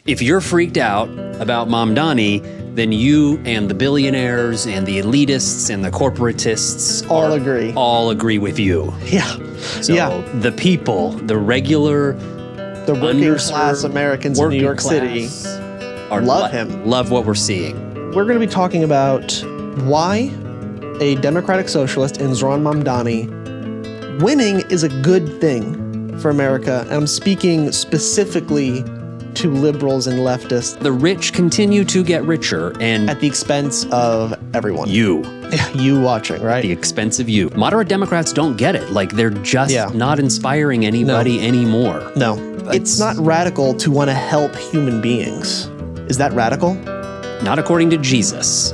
If you're freaked out about Mamdani, then you and the billionaires and the elitists and the corporatists all agree with you. Yeah. So the people, the regular, the working class Americans in New York City love him. Love what we're seeing. We're going to be talking about why a democratic socialist in Zohran Mamdani winning is a good thing for America. And I'm speaking specifically to liberals and leftists. The rich continue to get richer, and at the expense of everyone. You. Yeah, you watching, right? At the expense of you. Moderate Democrats don't get it. Like, they're just not inspiring anybody anymore. No. It's not radical to want to help human beings. Is that radical? Not according to Jesus.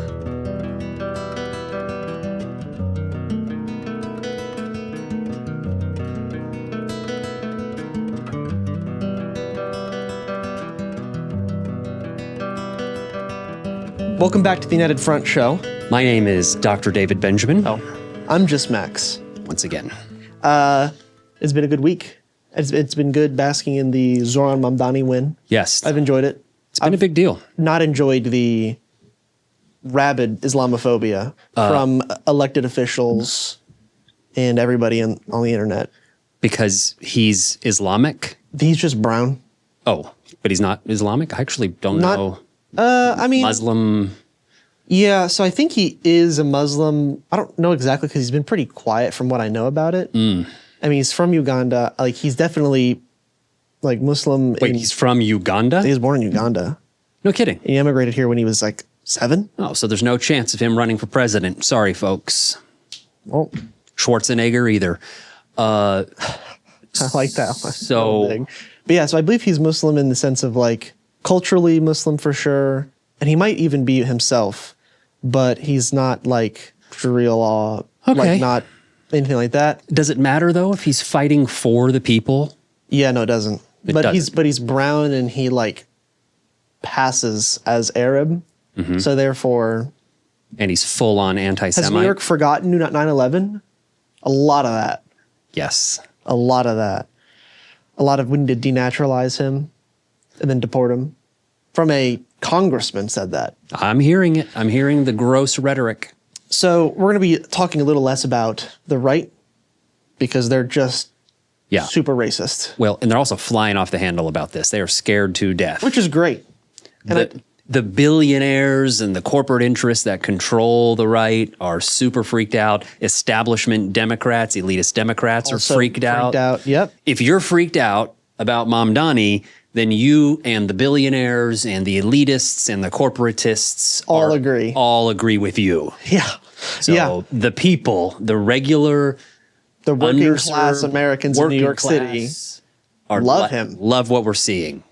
Welcome back to the United Front Show. My name is Dr. David Benjamin. Oh, I'm just Max. Once again. It's been a good week. It's been good basking in the Zohran Mamdani win. Yes. I've enjoyed it. It's been a big deal. Not enjoyed the rabid Islamophobia from elected officials and everybody on the internet. Because he's Islamic? He's just brown. Oh, but he's not Islamic? I actually don't know. I mean, Muslim. Yeah, so I think he is a Muslim. I don't know exactly because he's been pretty quiet from what I know about it. I mean, he's from Uganda. Like, he's definitely like Muslim. Wait, he's from Uganda? He was born in Uganda. No kidding. He immigrated here when he was like 7. Oh, so there's no chance of him running for president. Sorry, folks. Well, Schwarzenegger either. I like that one. So, but yeah, so I believe he's Muslim in the sense of like culturally Muslim for sure. And he might even be himself, but he's not like Sharia law, like not anything like that. Does it matter though if he's fighting for the people? Yeah, no, it doesn't. But he's brown and he like passes as Arab. So therefore, and he's full on anti-Semite. Has New York forgotten 9/11? A lot of that. Yes. A lot of that. A lot of we need to denaturalize him and then deport him. From a congressman said that. I'm hearing it. I'm hearing the gross rhetoric. So we're going to be talking a little less about the right because they're just super racist. Well, and they're also flying off the handle about this. They are scared to death. Which is great. And the billionaires and the corporate interests that control the right are super freaked out. Establishment Democrats, elitist Democrats are freaked out. Yep. If you're freaked out about Mamdani, then you and the billionaires and the elitists and the corporatists all agree with you. Yeah. So the people, the regular, the working class Americans in New York City love him. Love what we're seeing.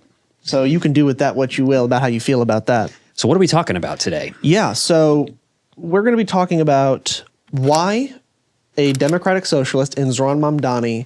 So you can do with that what you will about how you feel about that. So what are we talking about today? Yeah, so we're going to be talking about why a democratic socialist in Zohran Mamdani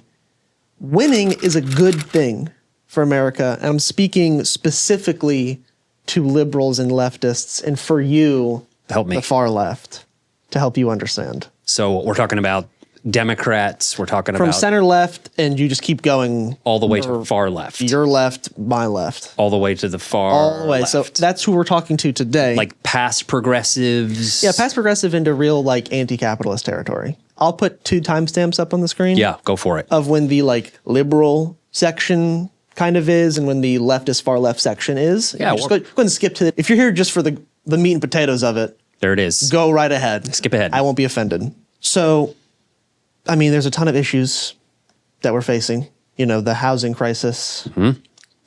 winning is a good thing for America. And I'm speaking specifically to liberals and leftists and for you, help me, the far left, to help you understand. So we're talking about Democrats, we're talking from about center left, and you just keep going all the way to far left. Your left, my left. All the way to the far all the way. left. So that's who we're talking to today. Like past progressives. Yeah, past progressive into real like anti-capitalist territory. I'll put 2 timestamps up on the screen. Yeah, go for it. Of when the like liberal section kind of is and when the leftist far left section is. Yeah, just go ahead and skip to it. If you're here just for the meat and potatoes of it. There it is. Go right ahead. Skip ahead. I won't be offended. So, I mean, there's a ton of issues that we're facing. You know, the housing crisis, the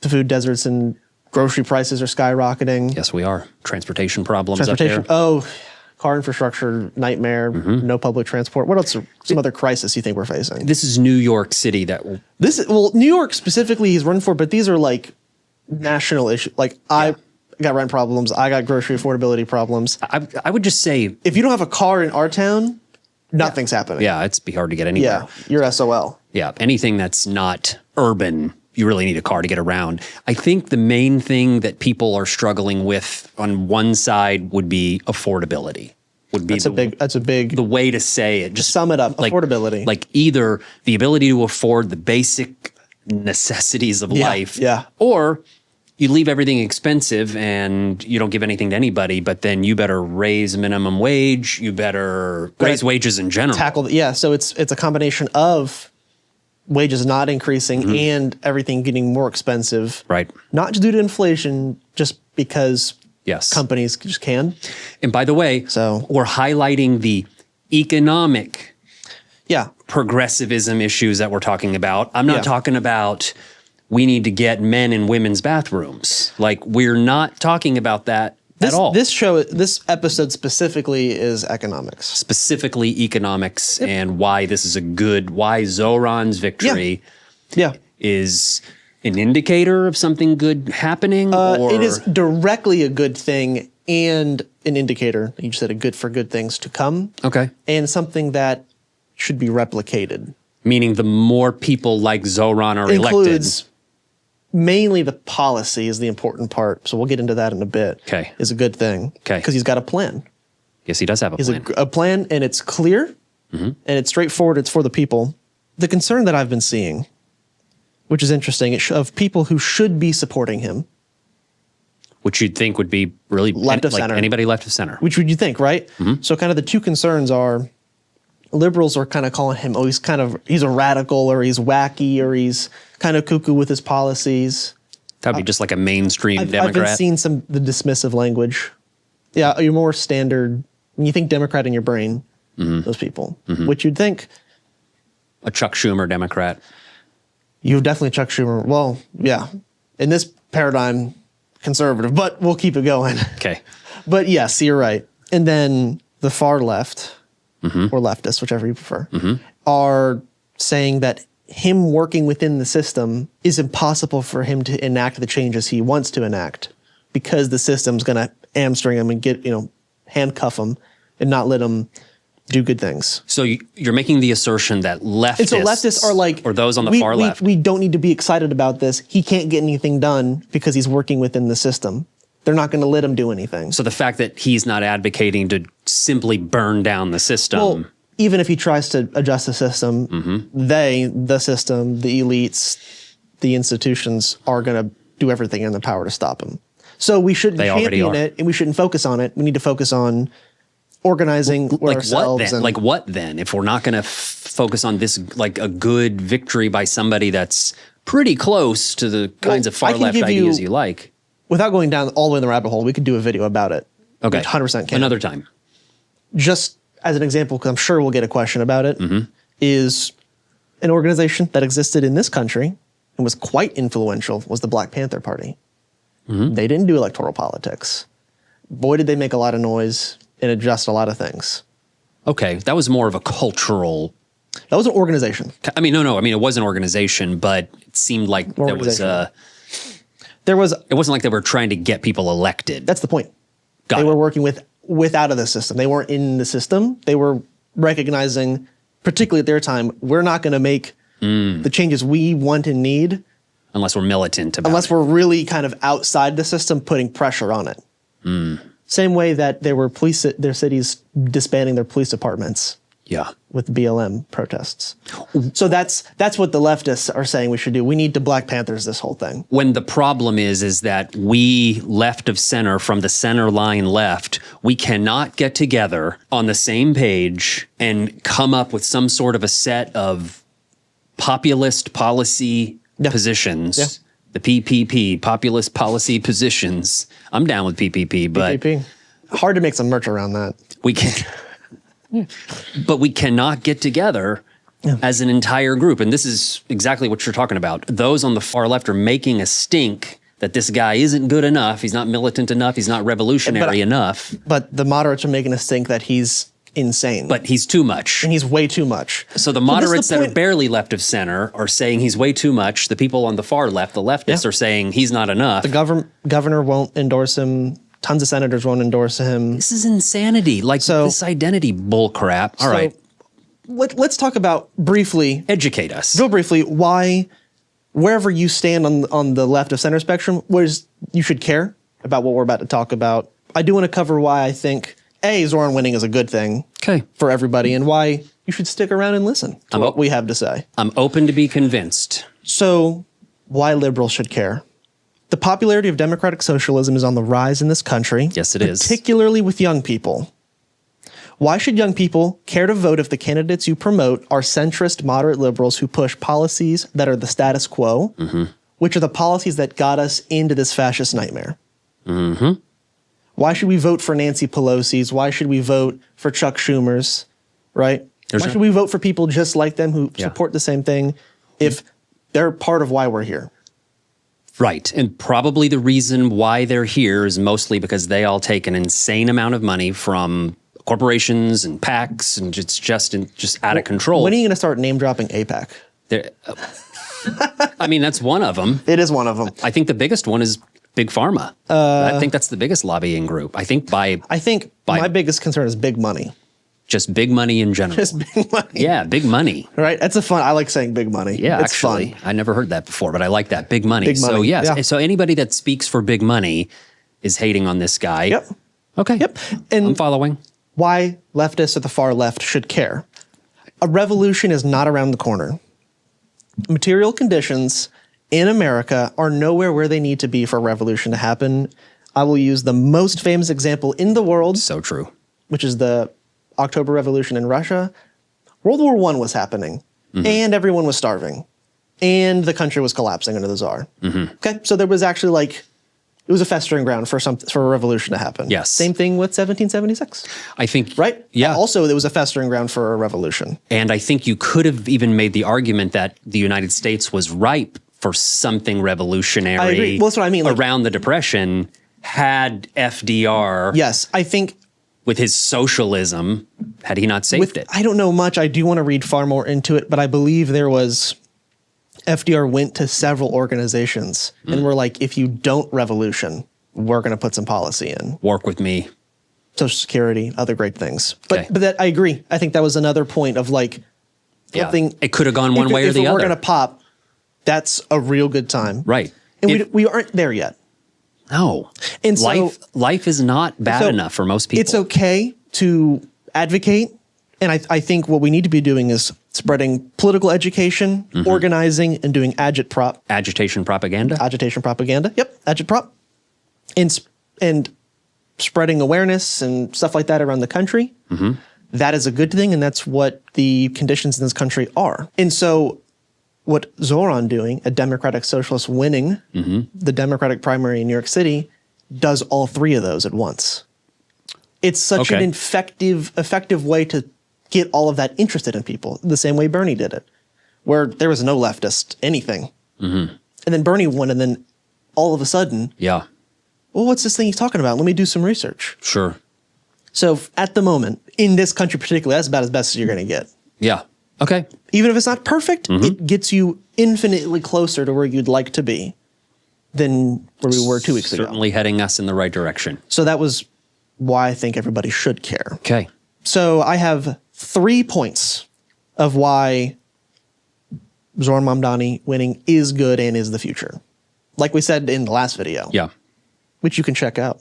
food deserts and grocery prices are skyrocketing. Yes, we are. Transportation problems up there. Oh, car infrastructure nightmare, no public transport. What else? Some other crisis you think we're facing? This is New York City that will... Well, New York specifically he's running for, but these are like national issues. Like I got rent problems. I got grocery affordability problems. I would just say... If you don't have a car in our town, nothing's happening. Yeah, it's be hard to get anywhere. Yeah, you're SOL. Yeah, anything that's not urban, you really need a car to get around. I think the main thing that people are struggling with on one side would be affordability. Would be that's a big the way to say it. Just sum it up. Like, affordability. Like either the ability to afford the basic necessities of life, or you leave everything expensive and you don't give anything to anybody, but then you better raise minimum wage. You better raise wages in general. So it's a combination of wages not increasing and everything getting more expensive. Right. Not just due to inflation, just because yes, companies just can. And by the way, we're highlighting the economic progressivism issues that we're talking about. I'm not talking about we need to get men in women's bathrooms. Like, we're not talking about that at all. This episode specifically is economics. Specifically economics and why this is why Zohran's victory is an indicator of something good happening? Or? It is directly a good thing and an indicator. You said for good things to come. Okay. And something that should be replicated. Meaning the more people like Zohran are elected. Mainly the policy is the important part. So we'll get into that in a bit. Okay. Is a good thing. Okay. Because he's got a plan. Yes, he does have a plan. A plan, and it's clear, and it's straightforward. It's for the people. The concern that I've been seeing, which is interesting, of people who should be supporting him. Which you'd think would be really left of center. Anybody left of center. Which would you think, right? So kind of the two concerns are, liberals are kind of calling him, he's a radical, or he's wacky, or he's kind of cuckoo with his policies. That would be just like a mainstream Democrat. I've been seeing the dismissive language. Yeah, you're more standard. When you think Democrat in your brain, those people, which you'd think. A Chuck Schumer Democrat. You definitely Chuck Schumer. Well, yeah. In this paradigm, conservative, but we'll keep it going. Okay. But yes, you're right. And then the far left, or leftists, whichever you prefer, are saying that him working within the system is impossible for him to enact the changes he wants to enact, because the system's going to hamstring him and handcuff him and not let him do good things. So you're making the assertion that leftists are like, or those on the far left. We don't need to be excited about this. He can't get anything done because he's working within the system. They're not going to let him do anything. So the fact that he's not advocating to simply burn down the system. Well, even if he tries to adjust the system, the system, the elites, the institutions are going to do everything in their power to stop him. So we shouldn't champion it, and we shouldn't focus on it. We need to focus on organizing ourselves. What then? If we're not going to focus on this, like a good victory by somebody that's pretty close to the kinds of far left ideas you like. Without going down all the way in the rabbit hole, we could do a video about it. Okay. 100% can. Another time. Just as an example, because I'm sure we'll get a question about it, is an organization that existed in this country and was quite influential was the Black Panther Party. They didn't do electoral politics. Boy, did they make a lot of noise and adjust a lot of things. Okay, that was more of a cultural... That was an organization. I mean, no. I mean, it was an organization, but it seemed like there was it wasn't like they were trying to get people elected. That's the point. They were working without of the system. They weren't in the system. They were recognizing, particularly at their time, we're not going to make the changes we want and need unless we're militant about unless we're really kind of outside the system, putting pressure on it. Same way that there were their cities disbanding their police departments. Yeah. With BLM protests. So that's what the leftists are saying we should do. We need to Black Panthers this whole thing. When the problem is that we left of center, from the center line left, we cannot get together on the same page and come up with some sort of a set of populist policy positions. Yeah. The PPP, populist policy positions. I'm down with PPP, but PPP. Hard to make some merch around that. We can. But we cannot get together as an entire group. And this is exactly what you're talking about. Those on the far left are making a stink that this guy isn't good enough. He's not militant enough. He's not revolutionary enough. But the moderates are making us think that he's insane. But he's too much. And he's way too much. So the moderates that are barely left of center are saying he's way too much. The people on the far left, the leftists, are saying he's not enough. The governor won't endorse him. Tons of senators won't endorse him. This is insanity. Like this identity bull crap. All right. Let's talk about briefly. Educate us. Real briefly, why, wherever you stand on the left of center spectrum, you should care about what we're about to talk about. I do want to cover why I think, Zohran winning is a good thing for everybody, and why you should stick around and listen to what we have to say. I'm open to be convinced. So, why liberals should care. The popularity of democratic socialism is on the rise in this country. Yes, it is. Particularly with young people. Why should young people care to vote if the candidates you promote are centrist, moderate liberals who push policies that are the status quo, which are the policies that got us into this fascist nightmare? Why should we vote for Nancy Pelosi's? Why should we vote for Chuck Schumer's, right? Why should we vote for people just like them who support the same thing if they're part of why we're here? Right. And probably the reason why they're here is mostly because they all take an insane amount of money from corporations and PACs, and it's just out of control. When are you going to start name dropping APAC? I mean, that's one of them. It is one of them. I think the biggest one is Big Pharma. I think that's the biggest lobbying group. I think my biggest concern is big money. Just big money in general. Just big money. Yeah, big money. Right? That's I like saying big money. Yeah, it's actually, fun. I never heard that before, but I like that. Big money. Big money. So yes, Yeah. so anybody that speaks for big money is hating on this guy. Yep. Okay. Yep. And I'm following. why leftists at the far left should care. A revolution is not around the corner. Material conditions in America are nowhere where they need to be for a revolution to happen. I will use the most famous example in the world, So true. which is the October Revolution in Russia. World War I was happening, and everyone was starving, and the country was collapsing under the Tsar. Okay, so there was actually it was a festering ground for a revolution to happen. Yes. Same thing with 1776. I think. Right? Yeah. Also, there was a festering ground for a revolution. And I think you could have even made the argument that the United States was ripe for something revolutionary. I agree. Well, that's what I mean. Around the Depression, had FDR, Yes, I think with his socialism, had he not saved it. I don't know much. I do want to read far more into it, but I believe FDR went to several organizations and were like, if you don't revolution, we're going to put some policy in. Work with me. Social Security, other great things. But Okay. but that I agree. I think that was another point of something. It could have gone one way or the If other. we're going to pop, that's a real good time. Right. And we aren't there yet. No. And so- life is not bad So enough for most people. It's okay to advocate. And I think what we need to be doing is spreading political education, organizing, and doing Agitation propaganda. agitation propaganda. Yep, agitprop. And spreading awareness and stuff like that around the country. That is a good thing, and that's what the conditions in this country are. And so what Zohran doing, a democratic socialist winning the Democratic primary in New York City, does all three of those at once. It's such an effective way to get all of that interested in people, the same way Bernie did it, where there was no leftist anything. And then Bernie won, and then all of a sudden, Yeah. well, what's this thing he's talking about? Let me do some research. Sure. So at the moment, in this country particularly, that's about as best as you're going to get. Yeah. Okay. Even if it's not perfect, it gets you infinitely closer to where you'd like to be than where we were 2 weeks ago. Certainly heading us in the right direction. So that was why I think everybody should care. Okay. So I have 3 points of why Zohran Mamdani winning is good and is the future. Like we said in the last video, Yeah. which you can check out.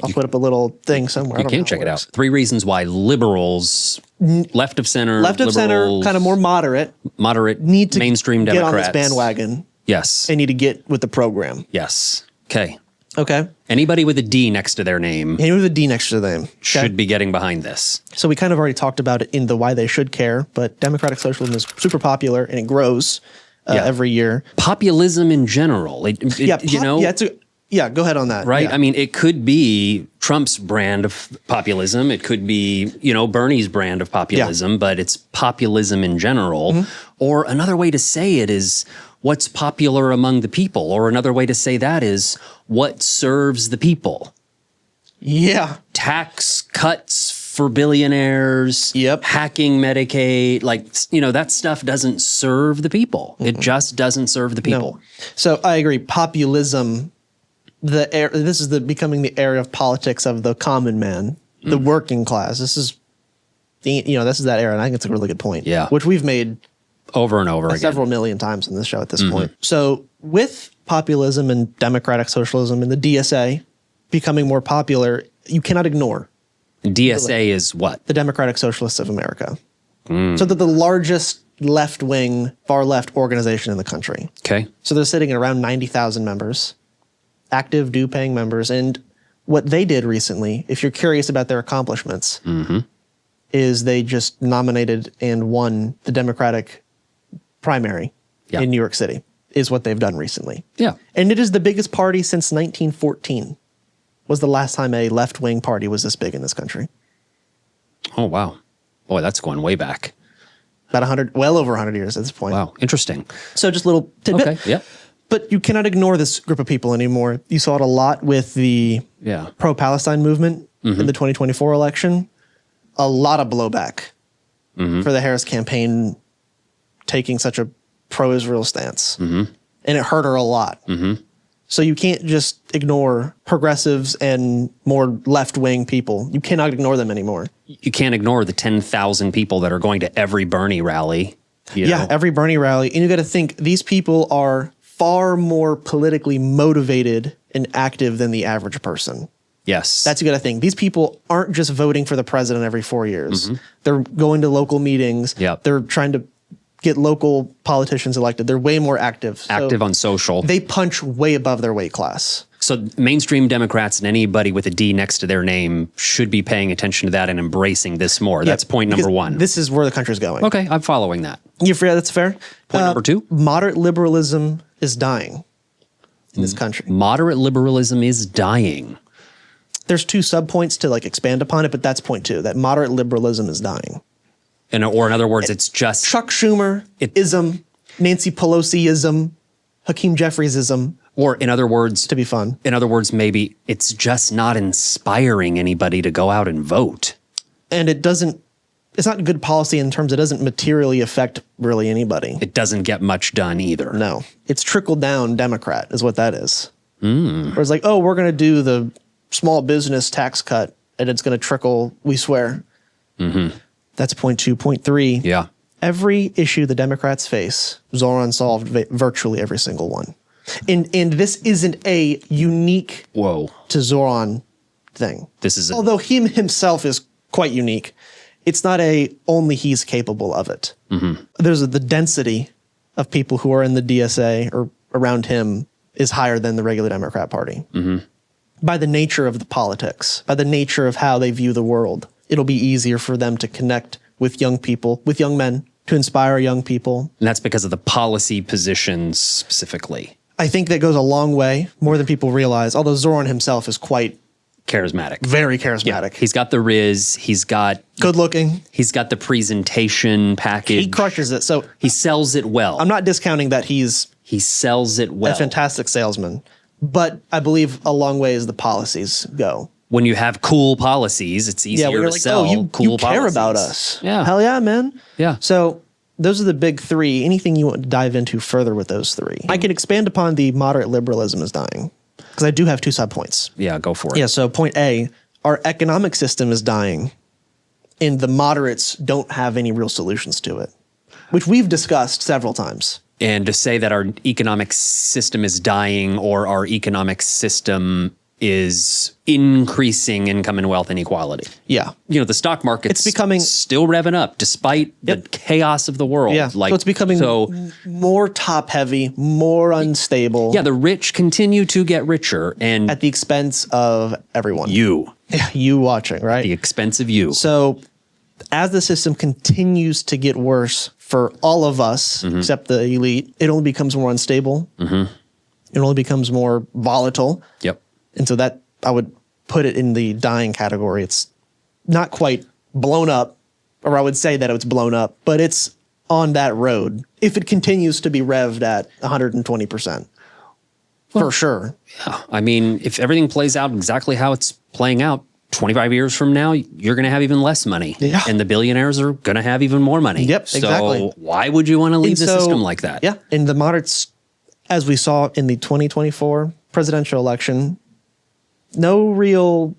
I'll put up a little thing somewhere. I You don't know can how check it out. works. 3 reasons why liberals, left of center, Left of center, liberals, kind of more moderate, moderate, need to mainstream get Democrats. on this bandwagon. Yes. They need to get with the program. Yes. Okay. Okay. Anybody with a D next to their name And with a D next to them. Okay? should be getting behind this. So we kind of already talked about it in the why they should care, but democratic socialism is super popular and it grows every year. Populism in general. Go ahead on that. Right? Yeah. I mean, it could be Trump's brand of populism. It could be, Bernie's brand of populism, but it's populism in general. Or another way to say it is what's popular among the people. Or another way to say that is what serves the people. Yeah. Tax cuts for billionaires, Yep. hacking Medicaid, that stuff doesn't serve the people. It just doesn't serve the people. No. So I agree. Populism, this is becoming the area of politics of the common man, the working class. This is that era, and I think it's a really good point. Yeah. Which we've made Over and over again. several million times in this show at this point. So with populism and democratic socialism and the DSA becoming more popular, you cannot ignore DSA is what? the Democratic Socialists of America. So they're the largest left-wing, far-left organization in the country. Okay. So they're sitting at around 90,000 members. active due-paying members. And what they did recently, if you're curious about their accomplishments, is they just nominated and won the Democratic primary in New York City, is what they've done recently. Yeah. And it is the biggest party since 1914, was the last time a left-wing party was this big in this country. Oh, wow. Boy, that's going way back. About 100, well over 100 years at this point. Wow. Interesting. So just a little tidbit. Okay. Yeah. But you cannot ignore this group of people anymore. You saw it a lot with the pro-Palestine movement in the 2024 election. A lot of blowback for the Harris campaign taking such a pro-Israel stance. And it hurt her a lot. So you can't just ignore progressives and more left-wing people. You cannot ignore them anymore. You can't ignore the 10,000 people that are going to every Bernie rally. You know? Every Bernie rally. And you got to think, these people are far more politically motivated and active than the average person. Yes. That's you got to think. These people aren't just voting for the president every 4 years. They're going to local meetings. They're trying to get local politicians elected. They're way more active. Active on social. They punch way above their weight class. So mainstream Democrats and anybody with a D next to their name should be paying attention to that and embracing this more. That's point number one. This is where the country's going. Okay, I'm following that. You forget that's fair? Point number two? Moderate liberalism is dying in this country. Moderate liberalism is dying. There's two subpoints to like expand upon it, but that's point two, that moderate liberalism is dying. Or in other words, it's just... Chuck Schumer-ism, Nancy Pelosi-ism, Hakeem Jeffries-ism. Or in other words... To be fun. In other words, maybe it's just not inspiring anybody to go out and vote. And it doesn't... It's not good policy in terms it doesn't materially affect really anybody. It doesn't get much done either. No. It's trickle-down Democrat is what that is. Where it's like, oh, we're going to do the small business tax cut, and it's going to trickle, we swear. That's point two. Point three. Yeah. Every issue the Democrats face, Zohran solved virtually every single one. And this isn't a unique to Zohran thing. This is although him himself is quite unique, it's not a only he's capable of it. There's the density of people who are in the DSA or around him is higher than the regular Democrat Party. By the nature of the politics, by the nature of how they view the world. It'll be easier for them to connect with young people, with young men, to inspire young people. And that's because of the policy positions specifically. I think that goes a long way, more than people realize, although Zohran himself is quite... charismatic. Very charismatic. Yeah. He's got the riz. He's got... good looking. He's got the presentation package. He crushes it. So he sells it well. I'm not discounting that he sells it well. A fantastic salesman. But I believe a long way as the policies go. When you have cool policies, it's easier to sell cool policies. You care about us. Yeah. Hell yeah, man. Yeah. So those are the big three. Anything you want to dive into further with those three? I can expand upon the moderate liberalism is dying because I do have two subpoints. Yeah, go for it. Yeah, so point A, our economic system is dying and the moderates don't have any real solutions to it, which we've discussed several times. And to say that our economic system is dying or our economic system is increasing income and wealth inequality. Yeah. You know, the stock market's becoming still revving up despite the chaos of the world. Yeah. So it's becoming more top heavy, more unstable. Yeah, the rich continue to get richer and at the expense of everyone. You. Yeah, you watching, right? At the expense of you. So as the system continues to get worse for all of us, except the elite, it only becomes more unstable. It only becomes more volatile. Yep. And so that I would put it in the dying category. It's not quite blown up, or I would say that it's blown up, but it's on that road if it continues to be revved at 120%. For sure. Yeah. I mean, if everything plays out exactly how it's playing out, 25 years from now, you're going to have even less money. Yeah. And the billionaires are going to have even more money. Yep, exactly. So why would you want to leave the system like that? Yeah. And the moderates, as we saw in the 2024 presidential election, no real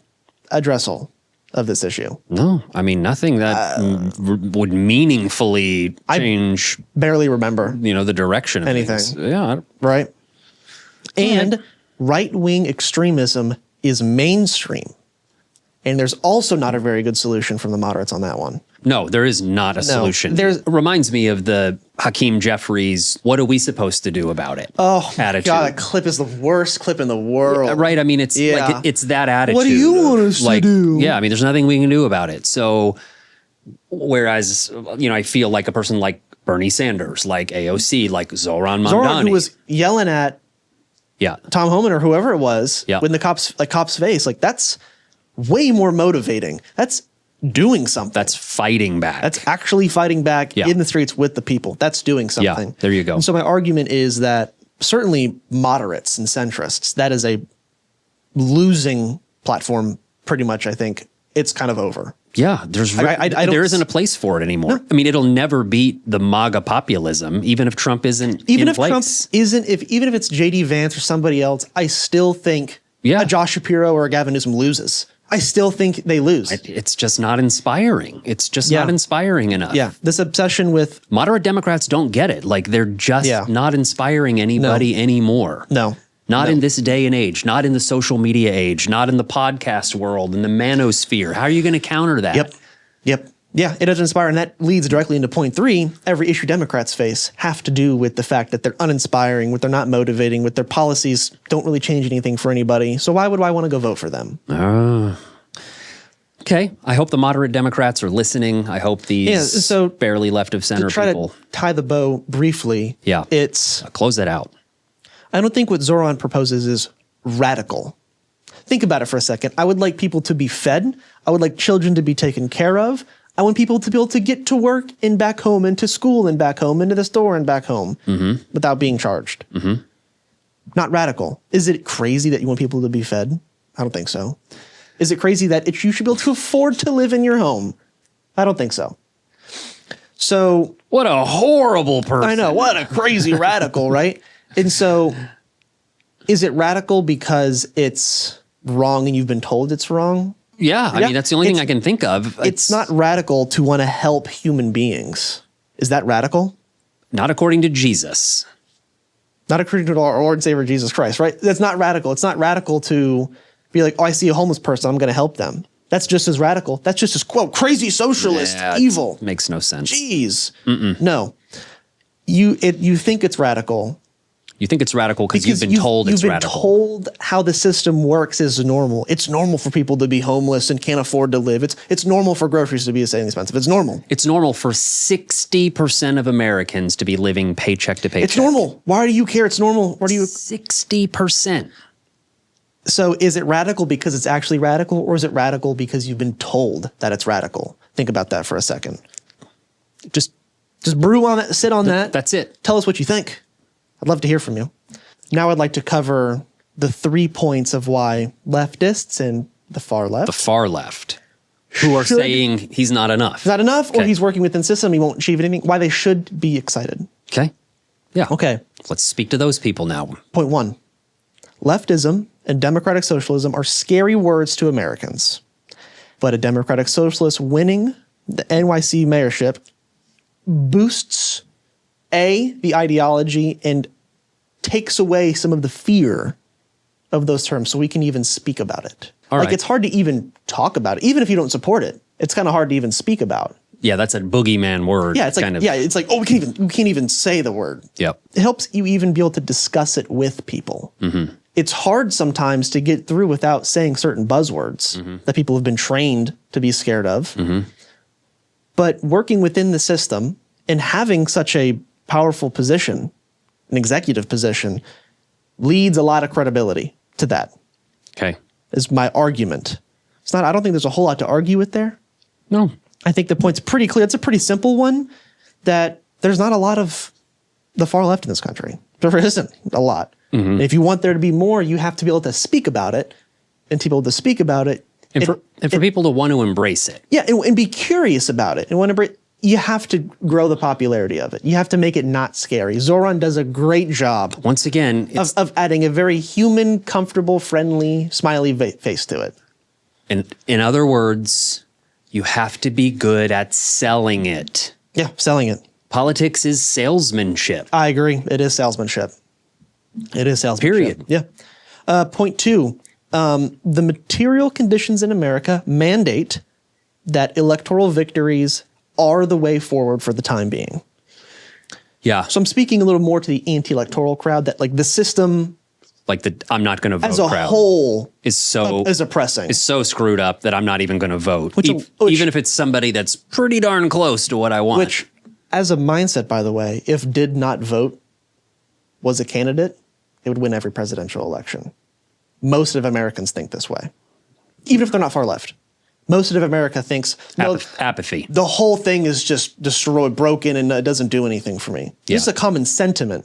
addressal of this issue. No, I mean, nothing that would meaningfully change. I barely remember, the direction of anything. Things. Yeah. Right. And right-wing extremism is mainstream. And there's also not a very good solution from the moderates on that one. No, there is not a solution. It reminds me of the Hakeem Jeffries, what are we supposed to do about it? Attitude. God, that clip is the worst clip in the world. Yeah, right. I mean, it's like, it's that attitude. What do you want us to do? Yeah, I mean, there's nothing we can do about it. So, whereas, I feel like a person like Bernie Sanders, like AOC, like Zohran Mamdani. Who was yelling at Tom Homan or whoever it was when the cop's face, like that's way more motivating. That's doing something. That's fighting back. That's actually fighting back in the streets with the people. That's doing something. Yeah, there you go. And so my argument is that certainly moderates and centrists, that is a losing platform pretty much. I think it's kind of over. Yeah, there isn't a place for it anymore. No. I mean, it'll never beat the MAGA populism, even if Trump isn't even in if place. Trump isn't, even if it's JD Vance or somebody else, I still think a Josh Shapiro or a Gavin Newsom loses. I still think they lose. It's just not inspiring. It's just not inspiring enough. Yeah, this obsession with moderate Democrats don't get it. Like they're just not inspiring anybody anymore. No. Not in this day and age, not in the social media age, not in the podcast world, in the manosphere. How are you going to counter that? Yep. Yeah, it doesn't inspire. And that leads directly into point 3. Every issue Democrats face have to do with the fact that they're uninspiring, with they're not motivating, with their policies don't really change anything for anybody. So why would I want to go vote for them? Okay. I hope the moderate Democrats are listening. I hope these barely left of center people. To tie the bow briefly, it's... close it out. I don't think what Zohran proposes is radical. Think about it for a second. I would like people to be fed. I would like children to be taken care of. I want people to be able to get to work and back home and to school and back home and to the store and back home without being charged. Not radical. Is it crazy that you want people to be fed? I don't think so. Is it crazy that you should be able to afford to live in your home? I don't think so. So... What a horrible person. I know. What a crazy radical, right? And so, is it radical because it's wrong and you've been told it's wrong? Yeah, I mean, that's the only thing I can think of. It's not radical to want to help human beings. Is that radical? Not according to Jesus. Not according to our Lord and Savior Jesus Christ, right? That's not radical. It's not radical to be like, oh, I see a homeless person, I'm going to help them. That's just as radical. That's just as, quote, crazy socialist, evil. Makes no sense. Jeez. No. You think it's radical. You think it's radical because you've been told it's radical. You've been told how the system works is normal. It's normal for people to be homeless and can't afford to live. It's normal for groceries to be expensive. It's normal. It's normal for 60% of Americans to be living paycheck to paycheck. It's normal. Why do you care? It's normal. Why do you? 60%. So is it radical because it's actually radical, or is it radical because you've been told that it's radical? Think about that for a second. Just brew on it. Sit on that. That's it. Tell us what you think. I'd love to hear from you. Now I'd like to cover the 3 points of why leftists and the far left, who are saying he's not enough. Not enough, or he's working within the system, he won't achieve anything, why they should be excited. Okay. Yeah. Okay. Let's speak to those people now. Point 1. Leftism and democratic socialism are scary words to Americans. But a democratic socialist winning the NYC mayorship boosts the ideology and takes away some of the fear of those terms so we can even speak about it. It's hard to even talk about it. Even if you don't support it, it's kind of hard to even speak about. Yeah, that's a boogeyman word. Yeah, it's like, oh, we can't even say the word. Yep. It helps you even be able to discuss it with people. It's hard sometimes to get through without saying certain buzzwords that people have been trained to be scared of. But working within the system and having such a powerful position, an executive position, leads a lot of credibility to that. Okay. Is my argument. I don't think there's a whole lot to argue with there. No. I think the point's pretty clear. It's a pretty simple one, that there's not a lot of the far left in this country. There isn't a lot. And if you want there to be more, you have to be able to speak about it, and to be able to speak about it. And for people to want to embrace it. Yeah, and be curious about it. And you have to grow the popularity of it. You have to make it not scary. Zohran does a great job. Once again, of adding a very human, comfortable, friendly, smiley face to it. And in other words, you have to be good at selling it. Yeah, selling it. Politics is salesmanship. I agree. It is salesmanship. It is salesmanship. Period. Yeah. Point 2. The material conditions in America mandate that electoral victories are the way forward for the time being. Yeah. So I'm speaking a little more to the anti-electoral crowd that like the system Like the I'm not going to vote as a crowd whole is oppressing. Is so screwed up that I'm not even going to vote. Which, even if it's somebody that's pretty darn close to what I want. Which, as a mindset, by the way, if did not vote was a candidate, it would win every presidential election. Most of Americans think this way, even if they're not far left. Most of America thinks apathy. The whole thing is just destroyed, broken, and it doesn't do anything for me. Yeah. This is a common sentiment.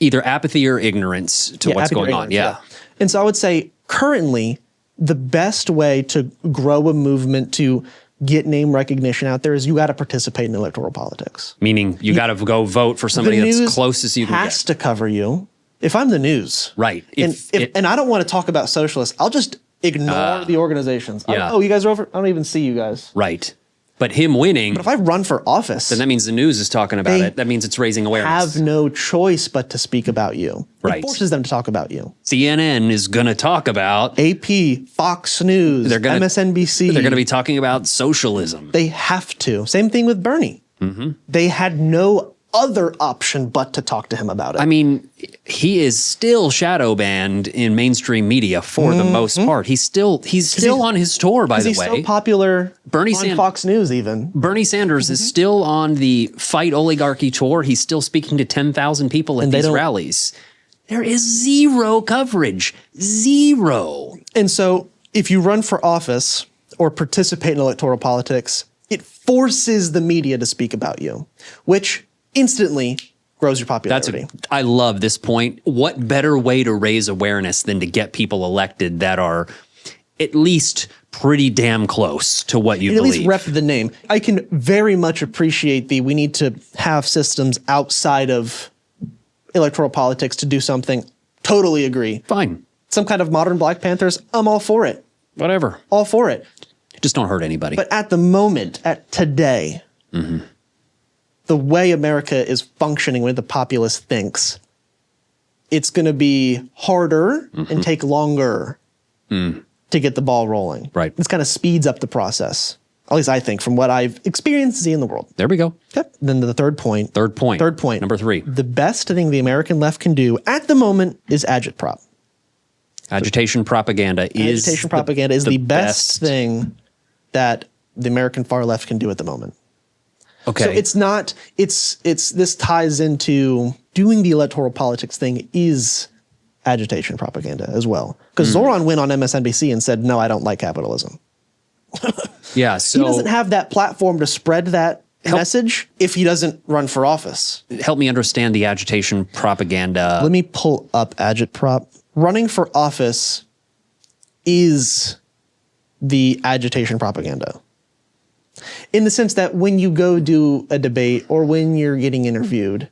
Either apathy or ignorance to what's going on. Yeah. And so I would say currently the best way to grow a movement to get name recognition out there is you got to participate in electoral politics. Meaning you got to go vote for somebody that's closest you can get. Has to cover you. If I'm the news. Right. And I don't want to talk about socialists, I'll just ignore the organizations. Yeah. Oh, you guys are over? I don't even see you guys. Right. But him winning, But if I run for office, then that means the news is talking about it. That means it's raising awareness. have no choice but to speak about you. Right. It forces them to talk about you. CNN is going to talk about AP, Fox News, MSNBC. They're going to be talking about socialism. They have to. Same thing with Bernie. Mm-hmm. They had no other option but to talk to him about it. I mean, he is still shadow banned in mainstream media for the most part. He's still on his tour, by the way. He's so popular on Fox News even. Bernie Sanders is still on the Fight Oligarchy tour. He's still speaking to 10,000 people at these rallies. There is zero coverage. Zero. And so if you run for office or participate in electoral politics, it forces the media to speak about you, which instantly grows your popularity. I love this point. What better way to raise awareness than to get people elected that are at least pretty damn close to what you believe? At least rep the name. I can very much appreciate we need to have systems outside of electoral politics to do something. Totally agree. Fine. Some kind of modern Black Panthers, I'm all for it. Whatever. All for it. Just don't hurt anybody. But at the moment, at today, the way America is functioning, the way the populace thinks, it's going to be harder and take longer to get the ball rolling. Right. This kind of speeds up the process. At least I think from what I've experienced in the world. There we go. Okay. Then the third point. Third point. Number 3. The best thing the American left can do at the moment is agitprop. Agitation propaganda is the best thing that the American far left can do at the moment. Okay. So it's not, this ties into doing the electoral politics thing is agitation propaganda as well. Because Zohran went on MSNBC and said, no, I don't like capitalism. Yeah. So he doesn't have that platform to spread that message if he doesn't run for office. Help me understand the agitation propaganda. Let me pull up agitprop. Running for office is the agitation propaganda. In the sense that when you go do a debate or when you're getting interviewed,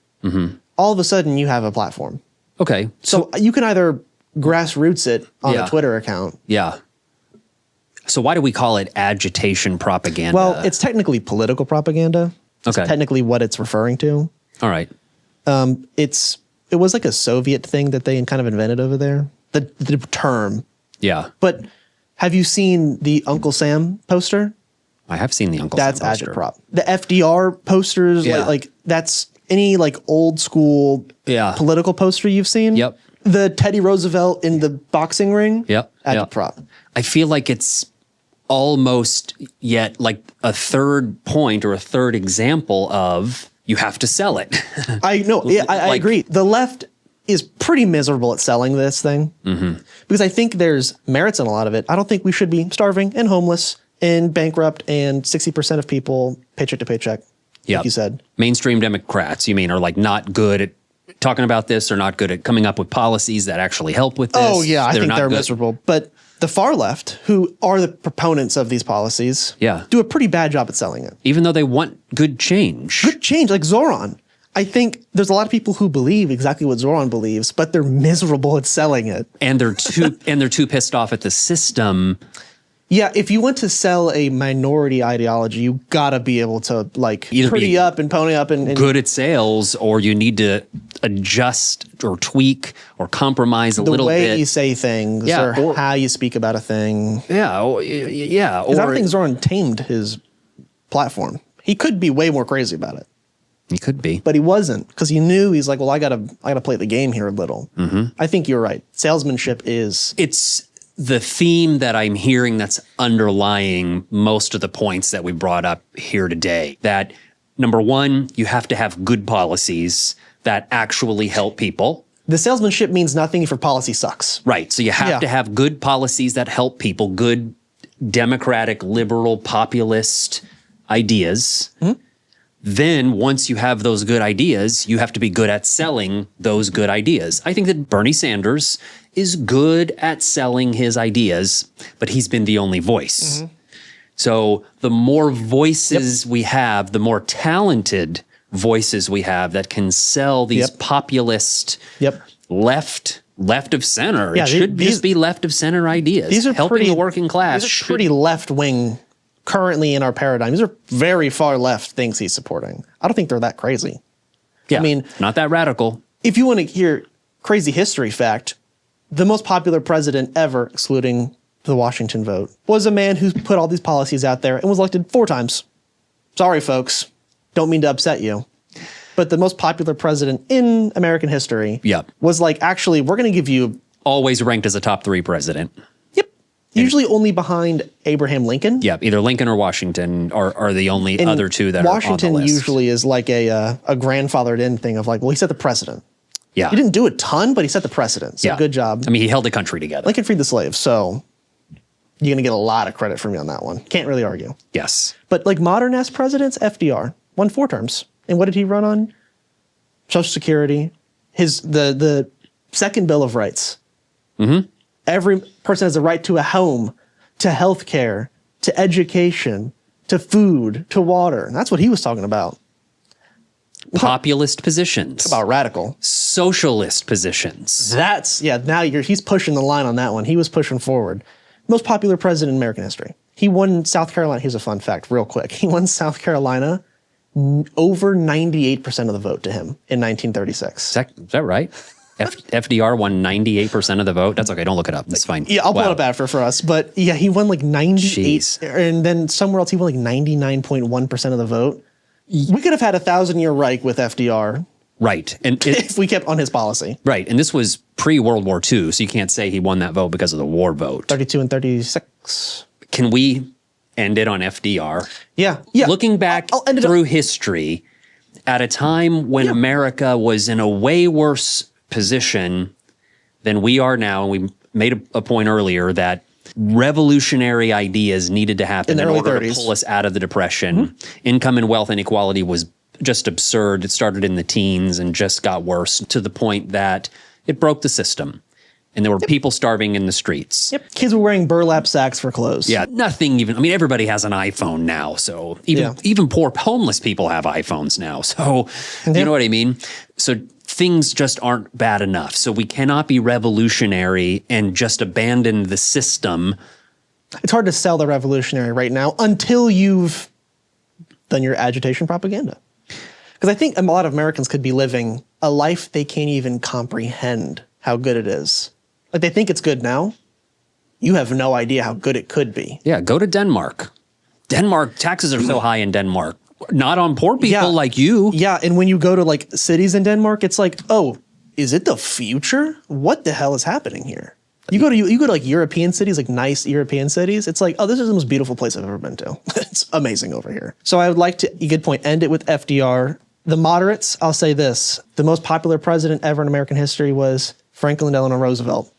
all of a sudden you have a platform. Okay. So you can either grassroots it on a Twitter account. Yeah. So why do we call it agitation propaganda? Well, it's technically political propaganda. It's technically what it's referring to. All right. It was like a Soviet thing that they kind of invented over there. The term. Yeah. But have you seen the Uncle Sam poster? I have seen the Uncle Sam poster. That's agitprop. The FDR posters, like that's any like old school political poster you've seen. Yep. The Teddy Roosevelt in the boxing ring. Yep. Agitprop. I feel like it's almost yet like a third point or a third example of you have to sell it. I know. Yeah, I agree. The left is pretty miserable at selling this thing because I think there's merits in a lot of it. I don't think we should be starving and homeless and bankrupt and 60% of people paycheck to paycheck, like you said. Mainstream Democrats, you mean, are like not good at talking about this or not good at coming up with policies that actually help with this? Oh, yeah. I think they're miserable. But the far left, who are the proponents of these policies, do a pretty bad job at selling it. Even though they want good change. Good change, like Zohran. I think there's a lot of people who believe exactly what Zohran believes, but they're miserable at selling it. And they're too pissed off at the system. Yeah, if you want to sell a minority ideology, you gotta be able to like either pretty up and pony up and good at sales, or you need to adjust or tweak or compromise a little bit. The way you say things, or how you speak about a thing. Yeah, yeah. Because I don't think Zohran tamed his platform. He could be way more crazy about it. He could be, but he wasn't, because he knew, he's like, well, I gotta play the game here a little. I think you're right. Salesmanship is, it's the theme that I'm hearing that's underlying most of the points that we brought up here today. That number one, you have to have good policies that actually help people. The salesmanship means nothing if your policy sucks. Right. So you have to have good policies that help people, good democratic, liberal, populist ideas. Then once you have those good ideas, you have to be good at selling those good ideas. I think that Bernie Sanders is good at selling his ideas, but he's been the only voice. So the more voices we have, the more talented voices we have that can sell these populist left of center. It should just be left of center ideas. These are helping the working class. These are pretty left wing currently in our paradigm. These are very far left things he's supporting. I don't think they're that crazy. Yeah, I mean, not that radical. If you want to hear crazy history fact, the most popular president ever, excluding the Washington vote, was a man who put all these policies out there and was elected 4 times. Sorry, folks. Don't mean to upset you. But the most popular president in American history was like, actually, we're going to give you... Always ranked as a top 3 president. Usually only behind Abraham Lincoln. Yeah, either Lincoln or Washington are the only other two that Washington are on the list. Usually is like a grandfathered in thing of like, well, he set the precedent. Yeah. He didn't do a ton, but he set the precedent. So good job. I mean, he held the country together. Lincoln freed the slaves, so you're going to get a lot of credit from me on that one. Can't really argue. Yes. But like modern-ass presidents, FDR won 4 terms. And what did he run on? Social Security, the second Bill of Rights. Every person has a right to a home, to health care, to education, to food, to water. And that's what he was talking about. Populist positions. About radical. Socialist positions. Now he's pushing the line on that one. He was pushing forward. Most popular president in American history. He won South Carolina. Here's a fun fact real quick. He won South Carolina over 98% of the vote to him in 1936. Is that right? FDR won 98% of the vote. That's okay. Don't look it up. It's fine. Yeah, I'll pull it up after for us. But yeah, he won like 98. And then somewhere else, he won like 99.1% of the vote. We could have had a 1,000-year Reich with FDR. Right. And if we kept on his policy. Right. And this was pre-World War II, so you can't say he won that vote because of the war vote. 32 and 36. Can we end it on FDR? Yeah. Looking back through history, at a time when America was in a way worse position than we are now, and we made a point earlier that revolutionary ideas needed to happen in order to pull us out of the Depression. Income and wealth inequality was just absurd. It started in the teens and just got worse to the point that it broke the system. And there were people starving in the streets. Kids were wearing burlap sacks for clothes. Yeah, nothing even, I mean, everybody has an iPhone now. So even poor homeless people have iPhones now. So you know what I mean? So things just aren't bad enough. So we cannot be revolutionary and just abandon the system. It's hard to sell the revolutionary right now until you've done your agitation propaganda. Because I think a lot of Americans could be living a life they can't even comprehend how good it is. Like they think it's good now. You have no idea how good it could be. Yeah, go to Denmark. Taxes are so high in Denmark. Not on poor people like you. Yeah, and when you go to like cities in Denmark, it's like, oh, is it the future? What the hell is happening here? You go to like European cities, like nice European cities. It's like, oh, this is the most beautiful place I've ever been to. It's amazing over here. So I would like to, good point, end it with FDR. The moderates, I'll say this. The most popular president ever in American history was Franklin Delano Roosevelt.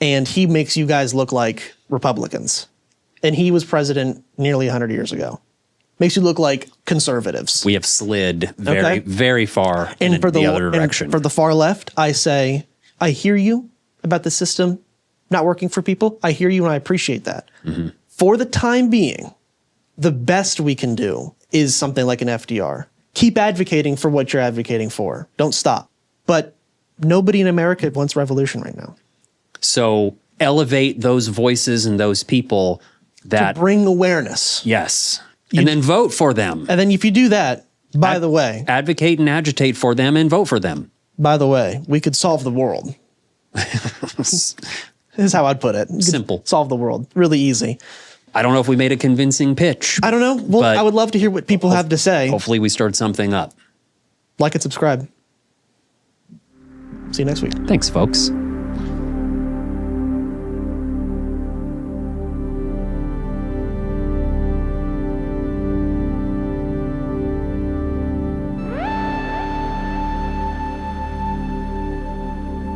And he makes you guys look like Republicans. And he was president nearly 100 years ago. Makes you look like conservatives. We have slid very far in the other direction. For the far left, I say, I hear you about the system not working for people. I hear you and I appreciate that. For the time being, the best we can do is something like an FDR. Keep advocating for what you're advocating for. Don't stop. But nobody in America wants revolution right now. So elevate those voices and those people that to bring awareness. Yes. And then vote for them. And then if you do that, By the way, advocate and agitate for them and vote for them. we could solve the world. This is how I'd put it. Simple. Solve the world. Really easy. I don't know if we made a convincing pitch. I don't know. Well, I would love to hear what people have to say. Hopefully we start something up. Like and subscribe. See you next week. Thanks, folks.